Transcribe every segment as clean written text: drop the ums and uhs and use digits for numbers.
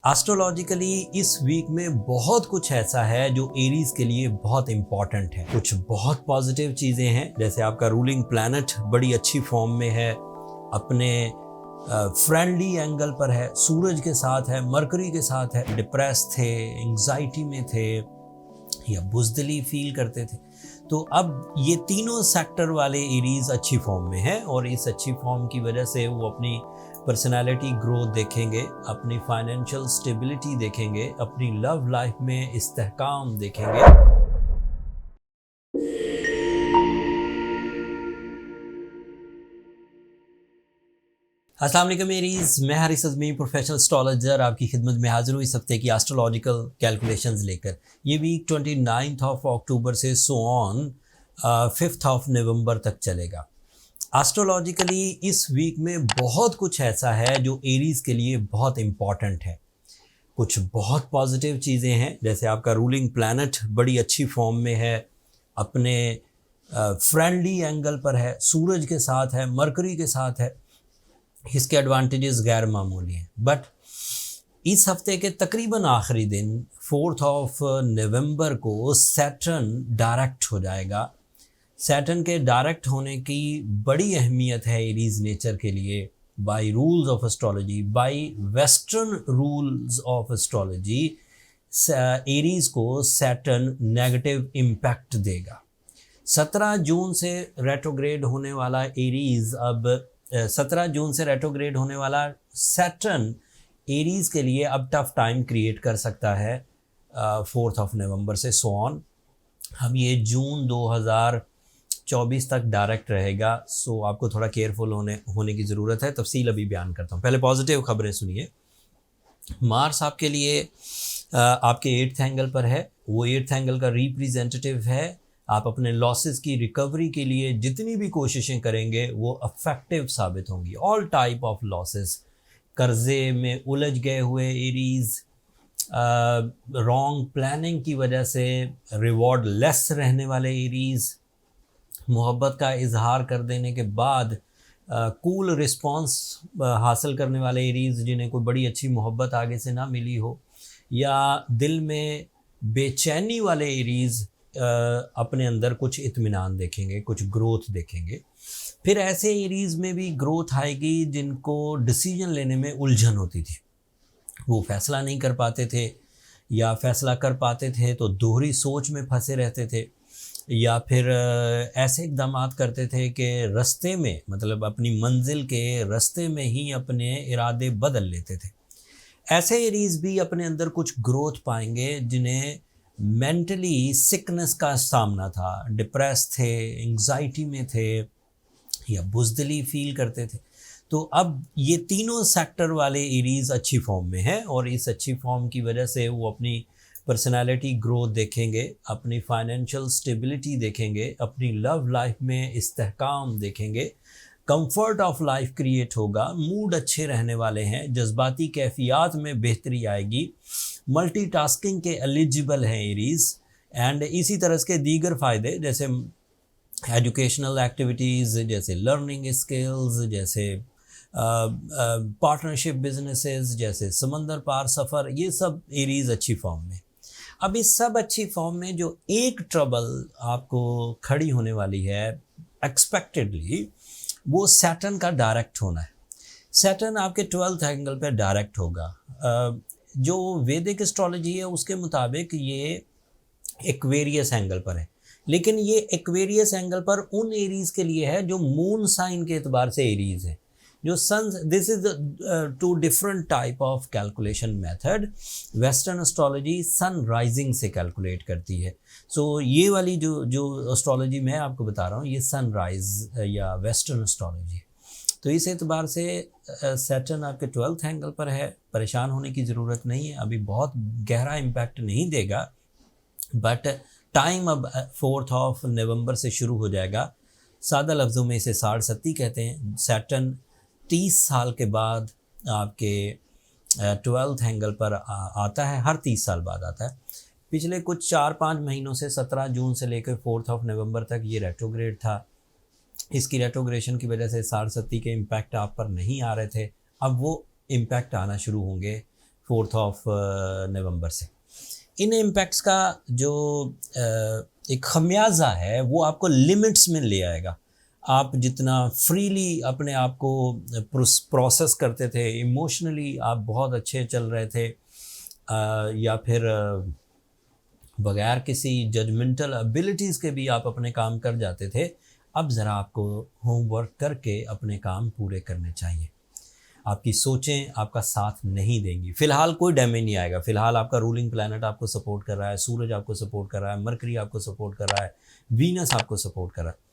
Astrologically इस week में बहुत कुछ ऐसा है जो एरीज के लिए बहुत इंपॉर्टेंट है। कुछ बहुत पॉजिटिव चीज़ें हैं, जैसे आपका रूलिंग प्लैनेट बड़ी अच्छी फॉर्म में है, अपने फ्रेंडली एंगल पर है, सूरज के साथ है, मरकरी के साथ है। डिप्रेस थे, एंग्जाइटी में थे या बुज़दिली फील करते थे, तो अब ये तीनों सेक्टर वाले एरीज अच्छी फॉर्म में है और इस अच्छी फॉर्म की वजह से वो अपनी पर्सनालिटी ग्रोथ देखेंगे, अपनी फाइनेंशियल स्टेबिलिटी देखेंगे, अपनी लव लाइफ में इस्तेहकाम देखेंगे। अस्सलाम वालेकुम एरीज, मैं हारिस अज़मी प्रोफेशनल एस्ट्रोलॉजर आपकी खिदमत में हाजिर हूँ इस हफ्ते की एस्ट्रोलॉजिकल कैलकुलेशंस लेकर। ये वीक 29 अक्टूबर से सो ऑन 5 नवंबर तक चलेगा। एस्ट्रोलॉजिकली इस वीक में बहुत कुछ ऐसा है जो एरीज के लिए बहुत इम्पॉर्टेंट है। कुछ बहुत पॉजिटिव चीज़ें हैं, जैसे आपका रूलिंग प्लैनेट बड़ी अच्छी फॉर्म में है, अपने फ्रेंडली एंगल पर है, सूरज के साथ है, मरकरी के साथ है। इसके एडवांटेजेस गैर मामूली हैं। बट इस हफ्ते के तकरीबन आखिरी दिन 4 नवंबर को सैटर्न डायरेक्ट हो जाएगा। सैटर्न के डायरेक्ट होने की बड़ी अहमियत है एरीज नेचर के लिए। By rules of astrology, bye western rules of astrology, Aries को सैटर्न नेगेटिव इम्पैक्ट देगा। 17 जून से रेट्रोग्रेड होने वाला एरीज अब 17 जून से रेट्रोग्रेड होने वाला सैटर्न एरीज के लिए अब टफ टाइम क्रिएट कर सकता है 4 नवंबर से सो ऑन। हम ये जून 2024 तक डायरेक्ट रहेगा, सो आपको थोड़ा केयरफुल होने की ज़रूरत है। तफसील अभी बयान करता हूँ। पहले पॉजिटिव खबरें सुनिए। मार्स आपके लिए आपके 8th एंगल पर है। वो 8th एंगल का रिप्रेजेंटेटिव है। आप अपने लॉसेस की रिकवरी के लिए जितनी भी कोशिशें करेंगे वो अफेक्टिव साबित होंगी। ऑल टाइप ऑफ लॉसेस, कर्जे में उलझ गए हुए एरीज, रॉन्ग प्लानिंग की वजह से रिवॉर्ड लेस रहने वाले एरीज, मोहब्बत का इजहार कर देने के बाद कूल रिस्पॉन्स हासिल करने वाले एरीज, जिन्हें कोई बड़ी अच्छी मोहब्बत आगे से ना मिली हो, या दिल में बेचैनी वाले एरीज अपने अंदर कुछ इत्मीनान देखेंगे, कुछ ग्रोथ देखेंगे। फिर ऐसे एरीज में भी ग्रोथ आएगी जिनको डिसीजन लेने में उलझन होती थी। वो फैसला नहीं कर पाते थे, या फैसला कर पाते थे तो दोहरी सोच में फंसे रहते थे, या फिर ऐसे इक़दामात करते थे कि रास्ते में, मतलब अपनी मंजिल के रास्ते में ही अपने इरादे बदल लेते थे। ऐसे एरीज भी अपने अंदर कुछ ग्रोथ पाएंगे जिन्हें मेंटली सिकनेस का सामना था, डिप्रेस थे, एंग्जाइटी में थे या बुज़दिली फील करते थे। तो अब ये तीनों सेक्टर वाले एरीज अच्छी फॉर्म में है और इस अच्छी फॉर्म की वजह से वो अपनी पर्सनालिटी ग्रोथ देखेंगे, अपनी फाइनेंशियल स्टेबिलिटी देखेंगे, अपनी लव लाइफ में इस्तेहकाम देखेंगे, कंफर्ट ऑफ लाइफ क्रिएट होगा, मूड अच्छे रहने वाले हैं, जज्बाती कैफियत में बेहतरी आएगी, मल्टीटास्किंग के एलिजिबल हैं एरीज। एंड इसी तरह के दीगर फ़ायदे, जैसे एजुकेशनल एक्टिविटीज़, जैसे लर्निंग स्किल्स, जैसे पार्टनरशिप बिजनेसेस, जैसे समंदर पार सफ़र, ये सब एरीज अच्छी फॉर्म में। अब इस सब अच्छी फॉर्म में जो एक ट्रबल आपको खड़ी होने वाली है एक्सपेक्टेडली, वो सैटर्न का डायरेक्ट होना है। सैटर्न आपके 12th एंगल पर डायरेक्ट होगा। जो वैदिक एस्ट्रोलॉजी है उसके मुताबिक ये एक्वेरियस एंगल पर है, लेकिन ये एक्वेरियस एंगल पर उन एरीज के लिए है जो मून साइन के एतबार से एरीज है। जो sun, this is two different type of calculation method. Western astrology sun rising से कैलकुलेट करती है। सो ये वाली जो एस्ट्रोलॉजी मैं आपको बता रहा हूँ, ये सन राइज या वेस्टर्न एस्ट्रोलॉजी। तो इस एतबार से सैटर्न आपके 12th एंगल पर है। परेशान होने की ज़रूरत नहीं है, अभी बहुत गहरा इम्पैक्ट नहीं देगा, बट टाइम अब 4 नवंबर से शुरू हो जाएगा। सादा लफ्ज़ों में इसे साढ़सत्ती कहते हैं। सैटर्न 30 साल के बाद आपके 12th एंगल पर आता है, हर 30 साल बाद आता है। पिछले कुछ 4-5 महीनों से 17 जून से लेकर 4 नवंबर तक ये रेट्रोग्रेड था। इसकी रेट्रोग्रेशन की वजह से साढ़सत्ती के इम्पैक्ट आप पर नहीं आ रहे थे, अब वो इम्पैक्ट आना शुरू होंगे नवंबर से। इन इम्पैक्ट्स का जो एक खमियाजा है वो आपको लिमिट्स में ले आएगा। आप जितना फ्रीली अपने आप को प्रोसेस करते थे, इमोशनली आप बहुत अच्छे चल रहे थे, या फिर बगैर किसी जजमेंटल एबिलिटीज़ के भी आप अपने काम कर जाते थे, अब ज़रा आपको होमवर्क करके अपने काम पूरे करने चाहिए। आपकी सोचें आपका साथ नहीं देंगी। फ़िलहाल कोई डैमेज नहीं आएगा। फ़िलहाल आपका रूलिंग प्लैनेट आपको सपोर्ट कर रहा है, सूरज आपको सपोर्ट कर रहा है, मरकरी आपको सपोर्ट कर रहा है, वीनस आपको सपोर्ट कर रहा है।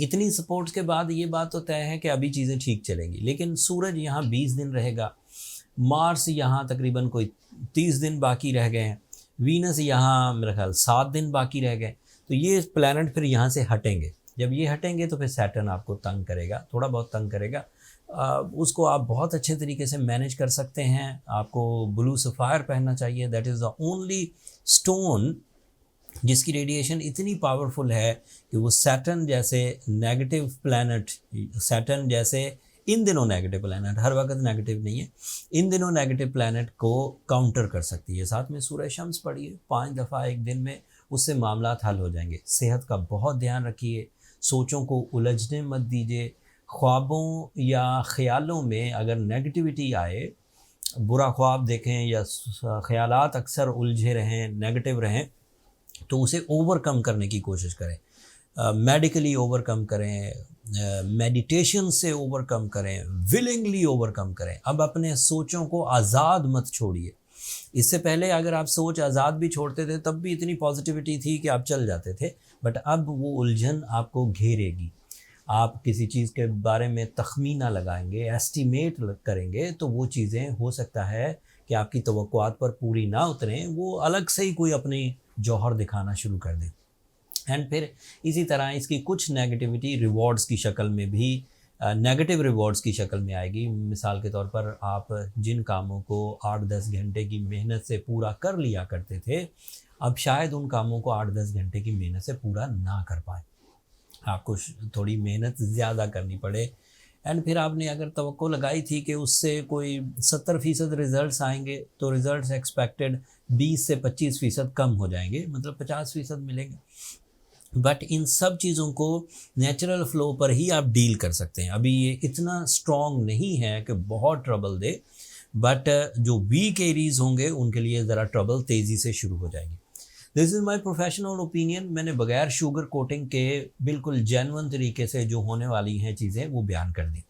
इतनी सपोर्ट्स के बाद ये बात तो तय है कि अभी चीज़ें ठीक चलेंगी। लेकिन सूरज यहाँ 20 दिन रहेगा, मार्स यहाँ तकरीबन कोई 30 दिन बाकी रह गए हैं, वीनस यहाँ मेरा ख्याल 7 दिन बाकी रह गए। तो ये प्लैनेट फिर यहाँ से हटेंगे। जब ये हटेंगे तो फिर सैटर्न आपको तंग करेगा, थोड़ा बहुत तंग करेगा। उसको आप बहुत अच्छे तरीके से मैनेज कर सकते हैं। आपको ब्लू सफ़ायर पहनना चाहिए। That is the only stone जिसकी रेडिएशन इतनी पावरफुल है कि वो सैटर्न जैसे नेगेटिव प्लैनेट, सैटर्न जैसे इन दिनों नेगेटिव प्लैनेट, हर वक्त नेगेटिव नहीं है, इन दिनों नेगेटिव प्लैनेट को काउंटर कर सकती है। साथ में सूरज शम्स पढ़िए 5 दफ़ा एक दिन में, उससे मामला हल हो जाएंगे। सेहत का बहुत ध्यान रखिए, सोचों को उलझने मत दीजिए। ख्वाबों या ख़यालों में अगर नेगेटिविटी आए, बुरा ख्वाब देखें या ख़यालात अक्सर उलझे रहें, नेगेटिव रहें, तो उसे ओवरकम करने की कोशिश करें। मेडिकली ओवरकम करें, मेडिटेशन से ओवरकम करें, विलिंगली ओवरकम करें। अब अपने सोचों को आज़ाद मत छोड़िए। इससे पहले अगर आप सोच आज़ाद भी छोड़ते थे तब भी इतनी पॉजिटिविटी थी कि आप चल जाते थे, बट अब वो उलझन आपको घेरेगी। आप किसी चीज़ के बारे में तखमीना लगाएंगे, एस्टिमेट करेंगे, तो वो चीज़ें हो सकता है कि आपकी तवक्कुआत पर पूरी ना उतरें, वो अलग से ही कोई अपनी जौहर दिखाना शुरू कर दें। एंड फिर इसी तरह इसकी कुछ नेगेटिविटी रिवॉर्ड्स की शक्ल में भी, नेगेटिव रिवॉर्ड्स की शक्ल में आएगी। मिसाल के तौर पर आप जिन कामों को 8-10 घंटे की मेहनत से पूरा कर लिया करते थे, अब शायद उन कामों को 8-10 घंटे की मेहनत से पूरा ना कर पाए, आपको थोड़ी मेहनत ज़्यादा करनी पड़े। एंड फिर आपने अगर तवक्को लगाई थी कि उससे कोई 70% रिज़ल्ट्स आएंगे, तो रिज़ल्ट्स एक्सपेक्टेड 20 से 25% कम हो जाएंगे, मतलब 50% मिलेंगे। बट इन सब चीज़ों को नेचुरल फ़्लो पर ही आप डील कर सकते हैं। अभी ये इतना स्ट्रॉन्ग नहीं है कि बहुत ट्रबल दे, बट जो वीक एरीज होंगे उनके लिए ज़रा ट्रबल तेज़ी से शुरू हो जाएगी। This is my professional opinion. मैंने बगैर शुगर कोटिंग के बिल्कुल जेन्युइन तरीके से जो होने वाली हैं चीज़ें वो बयान कर दी।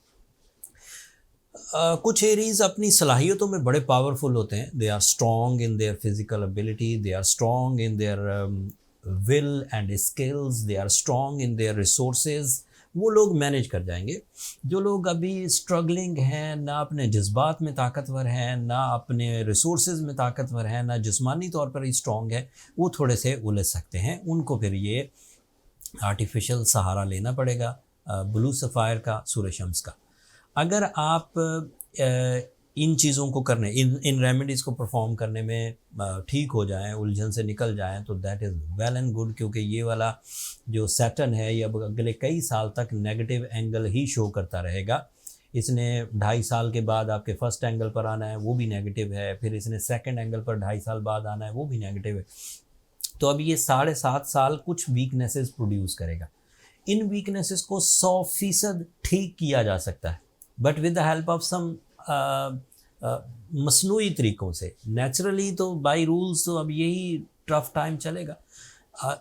कुछ एरीज अपनी सलाहियतों में बड़े पावरफुल होते हैं। They are strong in their physical ability, they are strong in their will and skills, they are strong in their resources. वो लोग मैनेज कर जाएंगे। जो लोग अभी स्ट्रगलिंग हैं, ना अपने जज्बात में ताकतवर हैं, ना अपने रिसोर्सेज में ताकतवर हैं, ना जिस्मानी तौर पर ही स्ट्रॉन्ग है, वो थोड़े से उलझ सकते हैं। उनको फिर ये आर्टिफिशियल सहारा लेना पड़ेगा, ब्लू सफ़ायर का, सूरज शम्स का। अगर आप इन चीज़ों को करने, इन रेमेडीज़ को परफॉर्म करने में ठीक हो जाएं, उलझन से निकल जाएं, तो that is well and good. क्योंकि ये वाला जो सैटर्न है ये अब अगले कई साल तक नेगेटिव एंगल ही शो करता रहेगा। इसने 2.5 साल के बाद आपके फर्स्ट एंगल पर आना है, वो भी नेगेटिव है। फिर इसने सेकंड एंगल पर 2.5 साल बाद आना है, वो भी नेगेटिव है। तो अब ये 7.5 साल कुछ वीकनेसेस प्रोड्यूस करेगा। इन वीकनेसेस को 100% ठीक किया जा सकता है, but with the help of some मसनूई तरीक़ों से। नेचुरली तो बाय रूल्स तो अब यही टफ टाइम चलेगा।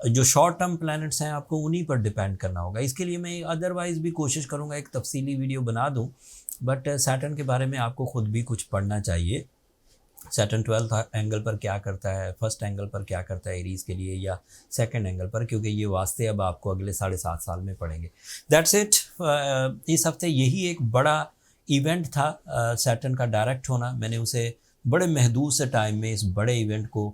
जो शॉर्ट टर्म प्लैनेट्स हैं आपको उन्हीं पर डिपेंड करना होगा। इसके लिए मैं अदरवाइज़ भी कोशिश करूँगा एक तफसीली वीडियो बना दूँ, बट सैटर्न के बारे में आपको ख़ुद भी कुछ पढ़ना चाहिए। सैटर्न 12th एंगल पर क्या करता है, फर्स्ट एंगल पर क्या करता है एरीज़ के लिए, या सेकंड एंगल पर, क्योंकि ये वास्ते अब आपको अगले 7.5 साल में पढ़ेंगे। That's it. इस हफ्ते यही एक बड़ा इवेंट था सैटर्न का डायरेक्ट होना। मैंने उसे बड़े महदूद से टाइम में इस बड़े इवेंट को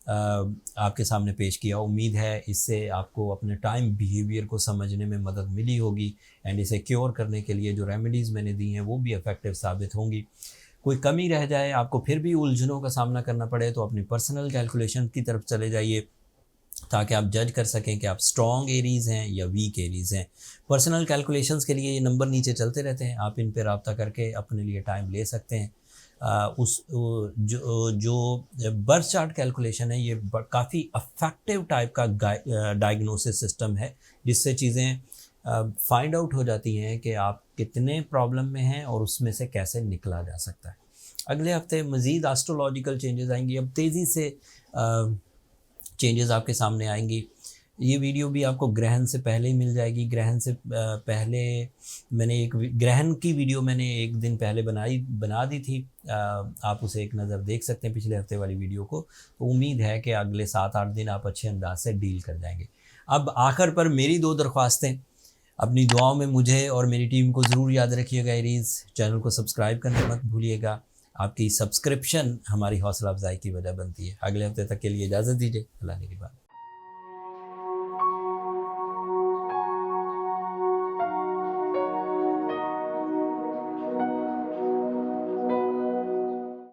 आपके सामने पेश किया। उम्मीद है इससे आपको अपने टाइम बिहेवियर को समझने में मदद मिली होगी, एंड इसे क्योर करने के लिए जो रेमेडीज़ मैंने दी हैं वो भी इफ़ेक्टिव साबित होंगी। कोई कमी रह जाए, आपको फिर भी उलझनों का सामना करना पड़े, तो अपनी पर्सनल कैलकुलेशन की तरफ चले जाइए, ताकि आप जज कर सकें कि आप स्ट्रॉन्ग एरीज़ हैं या वीक एरीज़ हैं। पर्सनल कैलकुलेशंस के लिए ये नंबर नीचे चलते रहते हैं, आप इन पर रब्ता करके अपने लिए टाइम ले सकते हैं। जो बर्थ चार्ट कैलकुलेशन है ये काफ़ी अफेक्टिव टाइप का डायग्नोसिस सिस्टम है, जिससे चीज़ें फाइंड आउट हो जाती हैं कि आप कितने प्रॉब्लम में हैं और उसमें से कैसे निकला जा सकता है। अगले हफ्ते मज़ीद एस्ट्रोलॉजिकल चेंजेस आएंगी, अब तेज़ी से चेंजेस आपके सामने आएंगी। ये वीडियो भी आपको ग्रहण से पहले ही मिल जाएगी। ग्रहण से पहले मैंने एक ग्रहण की वीडियो मैंने एक दिन पहले बना दी थी, आप उसे एक नज़र देख सकते हैं पिछले हफ्ते वाली वीडियो को। तो उम्मीद है कि अगले 7-8 दिन आप अच्छे अंदाज से डील कर जाएंगे। अब आखिर पर मेरी 2 दरख्वास्तें, अपनी दुआओं में मुझे और मेरी टीम को ज़रूर याद रखिएगा। एरीज़ चैनल को सब्सक्राइब करना मत भूलिएगा, आपकी सब्सक्रिप्शन हमारी हौसला अफजाई की वजह बनती है। अगले हफ्ते तक के लिए इजाज़त दीजिए, अल्लाह ने की बात।